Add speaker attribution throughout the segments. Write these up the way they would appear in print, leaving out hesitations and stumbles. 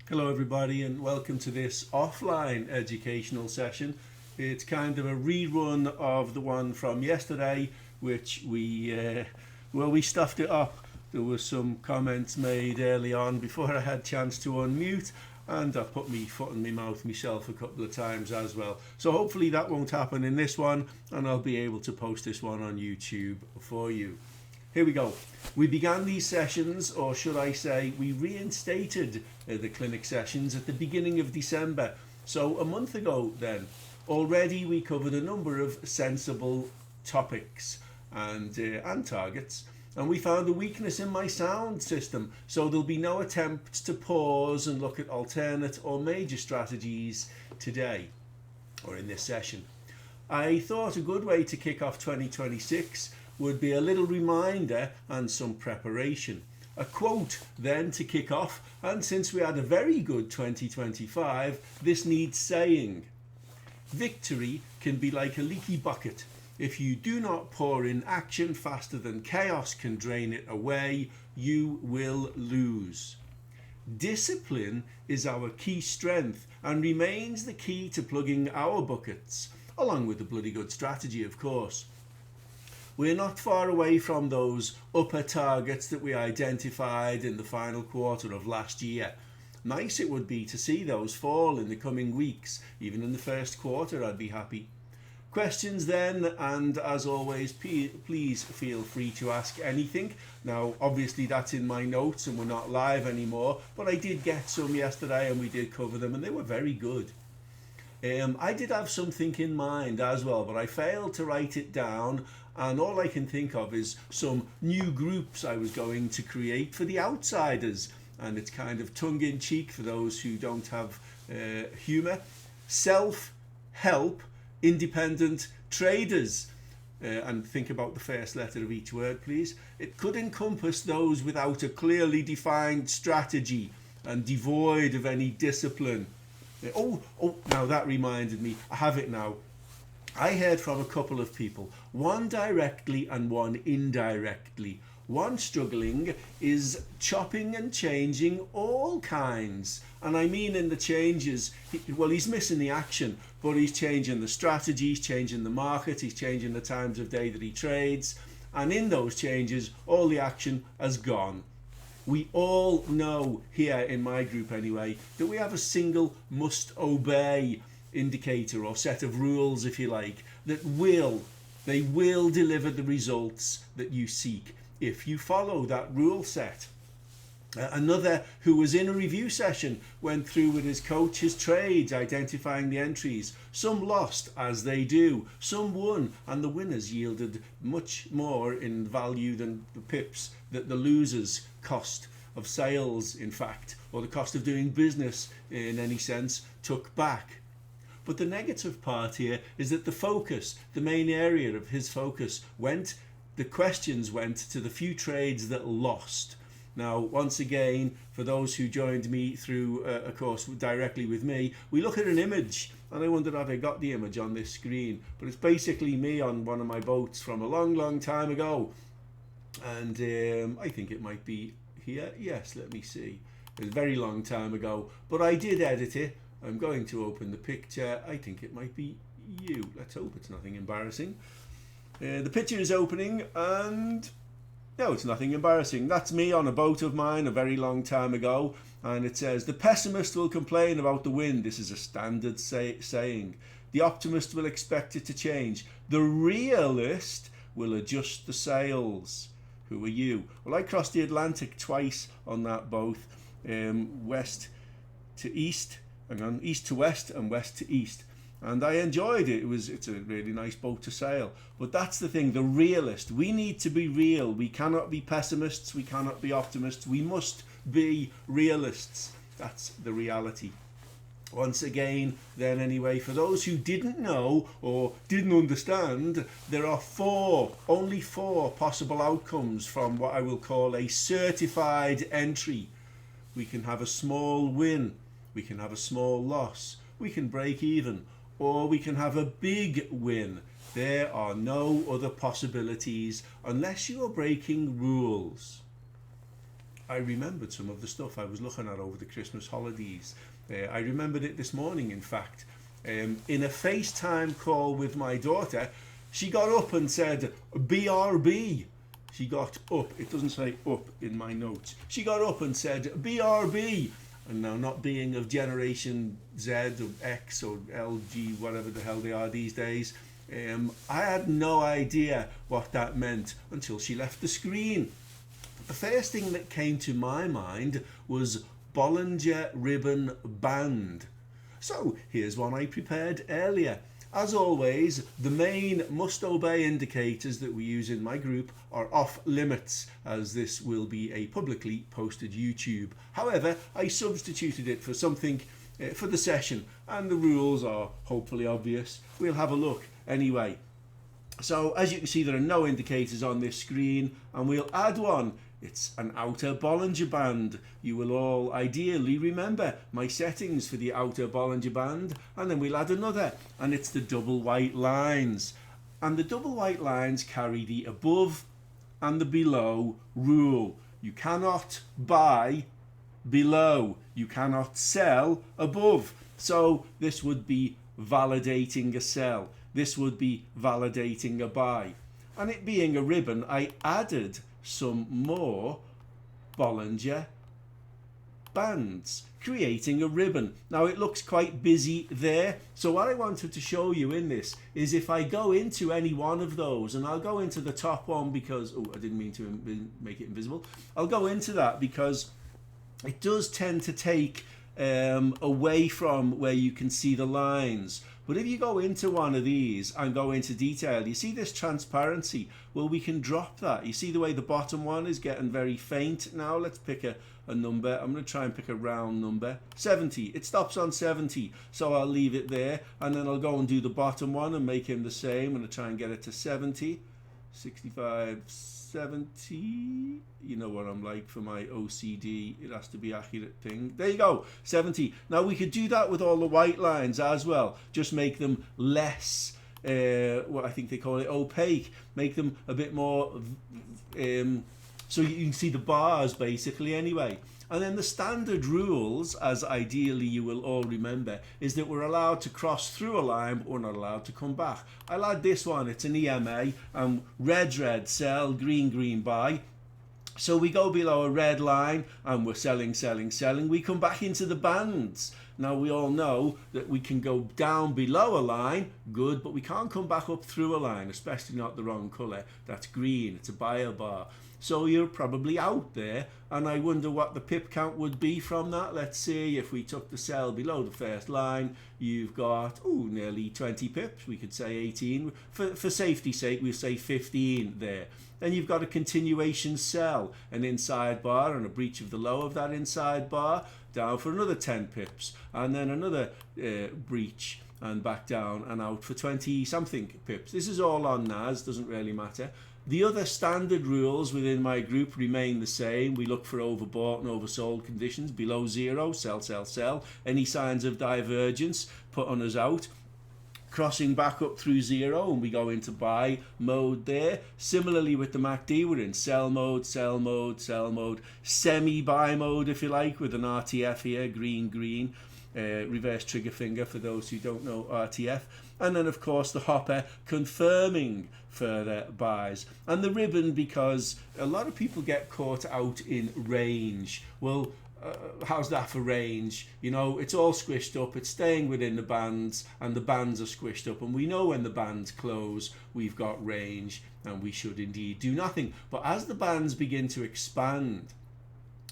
Speaker 1: Hello, everybody, and welcome to this offline educational session. It's kind of a rerun of the one from yesterday, which we stuffed it up. There were some comments made early on before I had a chance to unmute, and I put my foot in my mouth myself a couple of times as well. So hopefully that won't happen in this one, and I'll be able to post this one on YouTube for you. Here we go. We began these sessions, or should I say, we reinstated the clinic sessions at the beginning of December. So a month ago then, already we covered a number of sensible topics and targets. And we found a weakness in my sound system. So there'll be no attempt to pause and look at alternate or major strategies today, or in this session. I thought a good way to kick off 2026 would be a little reminder and some preparation. A quote then to kick off, and since we had a very good 2025, this needs saying. Victory can be like a leaky bucket. If you do not pour in action faster than chaos can drain it away, you will lose. Discipline is our key strength and remains the key to plugging our buckets, along with the bloody good strategy, of course. We're not far away from those upper targets that we identified in the final quarter of last year. Nice it would be to see those fall in the coming weeks. Even in the first quarter, I'd be happy. Questions then, and as always, please feel free to ask anything. Now, obviously that's in my notes and we're not live anymore, but I did get some yesterday and we did cover them and they were very good. I did have something in mind as well, but I failed to write it down, and all I can think of is some new groups I was going to create for the outsiders, and it's kind of tongue-in-cheek for those who don't have humour. Self-help independent traders. And think about the first letter of each word, please. It could encompass those without a clearly defined strategy and devoid of any discipline. Now that reminded me, I have it now. I heard from a couple of people, one directly and one indirectly. One struggling is chopping and changing all kinds. And I mean in the changes, he's missing the action, but he's changing the strategy, he's changing the market, he's changing the times of day that he trades. And in those changes, all the action has gone. We all know here in my group anyway that we have a single must obey indicator or set of rules, if you like, that will deliver the results that you seek if you follow that rule set. Another who was in a review session went through with his coach his trades, identifying the entries. Some lost, as they do. Some won, and the winners yielded much more in value than the pips that the losers cost of sales, in fact, or the cost of doing business in any sense, took back. But the negative part here is that the main area of his focus the questions went to the few trades that lost. Now, once again, for those who joined me through a course directly with me, we look at an image, and I wondered if I got the image on this screen, but it's basically me on one of my boats from a long, long time ago. And I think it might be here. Yes, let me see. It was a very long time ago, but I did edit it. I'm going to open the picture. I think it might be you. Let's hope it's nothing embarrassing. The picture is opening, and no, it's nothing embarrassing. That's me on a boat of mine a very long time ago, and it says, the pessimist will complain about the wind. This is a standard saying. The optimist will expect it to change. The realist will adjust the sails. Who are you? Well, I crossed the Atlantic twice on that boat, west to east, east to west and west to east. And I enjoyed it. It's a really nice boat to sail. But that's the thing, the realist. We need to be real. We cannot be pessimists. We cannot be optimists. We must be realists. That's the reality. Once again, then anyway, for those who didn't know or didn't understand, there are only four possible outcomes from what I will call a certified entry. We can have a small win. We can have a small loss. We can break even. Or we can have a big win. There are no other possibilities unless you are breaking rules. I remembered some of the stuff I was looking at over the Christmas holidays. I remembered it this morning, in fact. In a FaceTime call with my daughter, she got up and said, BRB. She got up. It doesn't say up in my notes. She got up and said, BRB. And now, not being of Generation Z or X or LG, whatever the hell they are these days, I had no idea what that meant until she left the screen. The first thing that came to my mind was Bollinger Ribbon Band. So here's one I prepared earlier. As always, the main must-obey indicators that we use in my group are off limits, as this will be a publicly posted YouTube. However, I substituted it for something for the session, and the rules are hopefully obvious. We'll have a look anyway. So as you can see, there are no indicators on this screen, and we'll add one. It's an outer Bollinger Band. You will all ideally remember my settings for the outer Bollinger Band, and then we'll add another, and it's the double white lines. And the double white lines carry the above and the below rule. You cannot buy below. You cannot sell above. So this would be validating a sell. This would be validating a buy. And it being a ribbon, I added some more Bollinger bands, creating a ribbon. Now it looks quite busy there, so what I wanted to show you in this is if I go into any one of those, and I'll go into the top one because, oh, I didn't mean to make it invisible. I'll go into that because it does tend to take away from where you can see the lines. But if you go into one of these and go into detail, you see this transparency. Well, we can drop that. You see the way the bottom one is getting very faint now. Let's pick a number. I'm going to try and pick a round number. 70. It stops on 70. So I'll leave it there. And then I'll go and do the bottom one and make him the same. I'm going to try and get it to 70. 65, 70. You know what I'm like for my OCD. It has to be accurate thing. There you go, 70. Now we could do that with all the white lines as well. Just make them less, what I think they call it, opaque. Make them a bit more, so you can see the bars basically anyway. And then the standard rules, as ideally you will all remember, is that we're allowed to cross through a line, but we're not allowed to come back. I'll add this one, it's an EMA, and red, sell, green, buy. So we go below a red line, and we're selling. We come back into the bands. Now we all know that we can go down below a line, good, but we can't come back up through a line, especially not the wrong colour. That's green, it's a buyer bar. So you're probably out there, and I wonder what the pip count would be from that. Let's see, if we took the sell below the first line, you've got nearly 20 pips. We could say 18. For safety's sake, we'll say 15 there. Then you've got a continuation sell, an inside bar and a breach of the low of that inside bar, down for another 10 pips, and then another breach and back down and out for 20 something pips. This is all on NAS, doesn't really matter. The other standard rules within my group remain the same. We look for overbought and oversold conditions below zero, sell. Any signs of divergence put on us out. Crossing back up through zero, and we go into buy mode there. Similarly with the MACD, we're in sell mode, semi-buy mode if you like, with an RTF here, green, reverse trigger finger for those who don't know RTF. And then of course the hopper confirming further buys. And the ribbon, because a lot of people get caught out in range. Well, how's that for range? You know, it's all squished up, it's staying within the bands, and the bands are squished up, and we know when the bands close we've got range, and we should indeed do nothing. But as the bands begin to expand,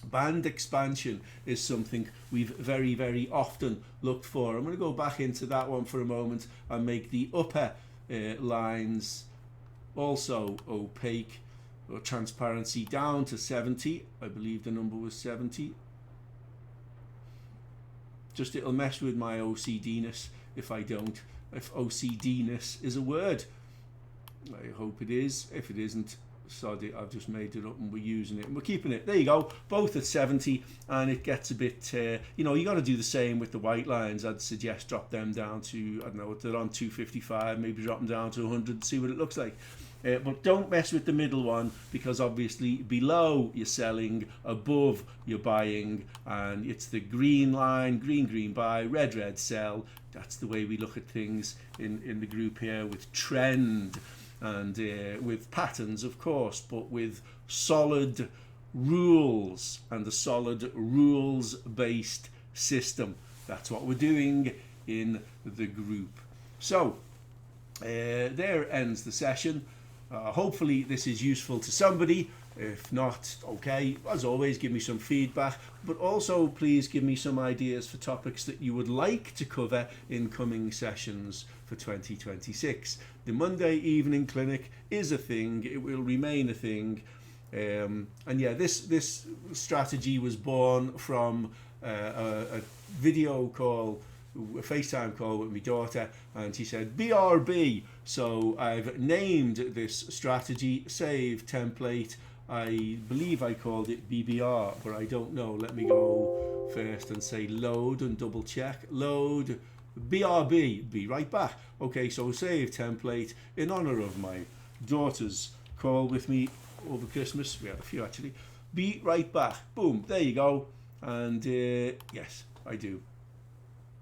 Speaker 1: band expansion is something we've very often looked for. I'm going to go back into that one for a moment and make the upper lines also opaque, or transparency down to 70. I believe the number was 70. Just it'll mess with my OCD-ness if I don't. If OCD-ness is a word. I hope it is. If it isn't, sod it, I've just made it up and we're using it and we're keeping it. There you go, both at 70, and it gets a bit, you know, you got to do the same with the white lines. I'd suggest drop them down to, I don't know, they're on 255, maybe drop them down to 100, see what it looks like. But don't mess with the middle one, because obviously below you're selling, above you're buying, and it's the green line, green buy, red sell. That's the way we look at things in the group here, with trend and with patterns, of course, but with solid rules and a solid rules-based system. That's what we're doing in the group. So there ends the session. Hopefully this is useful to somebody. If not, okay, as always, give me some feedback, but also please give me some ideas for topics that you would like to cover in coming sessions for 2026. The Monday evening clinic is a thing. It will remain a thing. And yeah, this strategy was born from a video call, a FaceTime call with my daughter, and she said BRB. So I've named this strategy save template. I believe I called it BBR, but I don't know. Let me go first and say load and double check. Load BRB, be right back. Okay, so save template in honor of my daughter's call with me over Christmas. We had a few actually. Be right back. Boom, there you go. And yes, I do.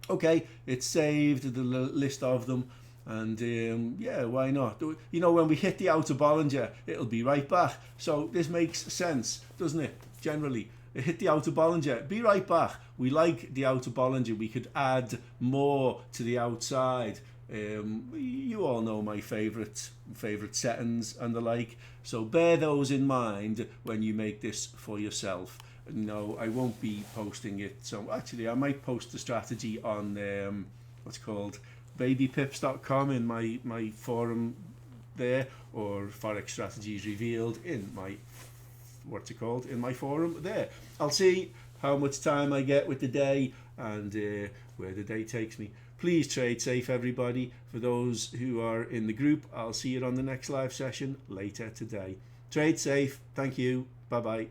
Speaker 1: Okay, it's saved the list of them, and yeah, why not? You know, when we hit the outer Bollinger, it'll be right back. So this makes sense, doesn't it? Generally, hit the outer Bollinger, be right back. We like the outer Bollinger. We could add more to the outside. You all know my favorite settings and the like, so bear those in mind when you make this for yourself. No, I won't be posting it. So actually, I might post the strategy on what's called babypips.com in my forum there, or Forex Strategies Revealed in my in my forum there. I'll see how much time I get with the day and where the day takes me. Please trade safe, everybody. For those who are in the group, I'll see you on the next live session later today. Trade safe. Thank you. Bye bye.